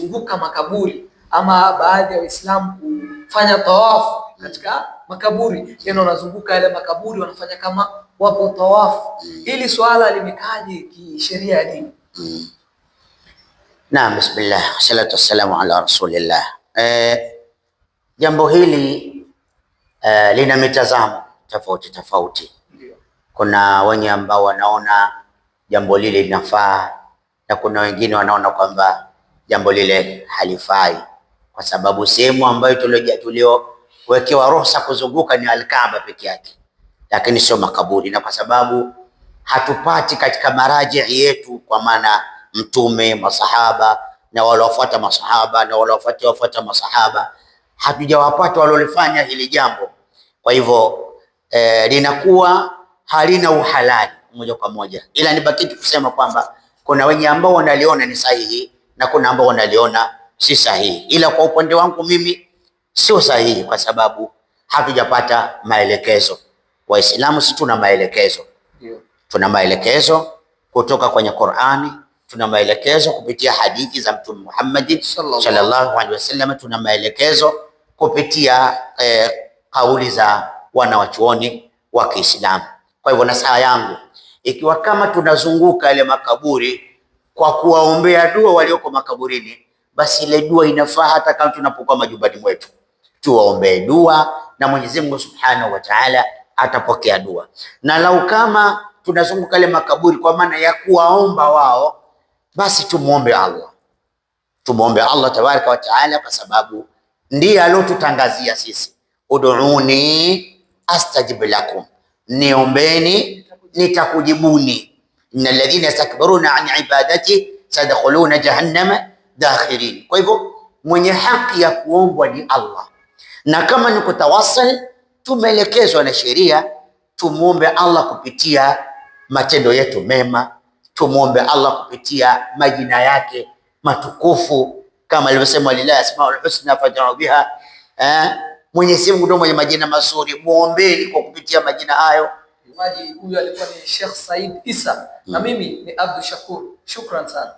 kuzunguka makaburi ama baadhi ya Waislamu kufanya tawafu katika makaburi, yani wanazunguka yale makaburi wanafanya kama wapo tawafu. Hili swala limekaje kisheria ya dini? Naam, bismillah, salatu wassalamu ala rasulillah. Jambo hili lina mitazamo tofauti tofauti. Kuna wenye ambao wanaona jambo lile linafaa na kuna wengine wanaona kwamba jambo lile halifai, kwa sababu sehemu ambayo tuliowekewa ruhusa kuzunguka ni Al-Kaaba peke yake, lakini sio makaburi. Na kwa sababu hatupati katika maraji yetu, kwa maana Mtume, masahaba na waliofuata masahaba na waliofuata masahaba, hatujawapata walolifanya hili jambo. Kwa hivyo linakuwa halina uhalali moja kwa moja, ila nibaki kusema kwamba kuna wenye ambao wanaliona ni sahihi na kuna ambao wanaliona si sahihi, ila kwa upande wangu mimi sio sahihi, kwa sababu hatujapata maelekezo. Waislamu si tuna maelekezo, tuna maelekezo kutoka kwenye Qur'ani, tuna maelekezo kupitia hadithi za Mtume Muhammad sallallahu alaihi wasallam, tuna maelekezo kupitia kauli za wanawachuoni wa Kiislamu. Kwa hivyo nasaha yangu, ikiwa kama tunazunguka ile makaburi kwa kuwaombea dua walioko makaburini, basi ile dua inafaa hata kama tunapokuwa majumbani mwetu, tuwaombee dua na Mwenyezi Mungu Subhanahu wa Ta'ala atapokea dua. Na lau kama tunazunguka ile makaburi kwa maana ya kuwaomba wao, basi tumuombe Allah, tumuombe Allah tabaraka wa Ta'ala, kwa sababu ndiye alotutangazia sisi, ud'uni astajib lakum, niombeni nitakujibuni, innal ladhina yastakbiruna an ibadati sadkhuluna jahannama dakhirin. Kwa hivyo mwenye haki ya kuombwa ni Allah, na kama ni kutawassal, tumeelekezwa na sheria tumuombe Allah kupitia matendo yetu mema, tumuombe Allah kupitia majina yake matukufu, kama alivyosema lillahi asmaul husna fad'u biha. Mwenyezi Mungu ndio mwenye majina mazuri, muombeni kwa kupitia majina hayo. Huyu alikuwa ni Sheikh Said Issa na mimi ni Abdul Shakur. Shukran sana.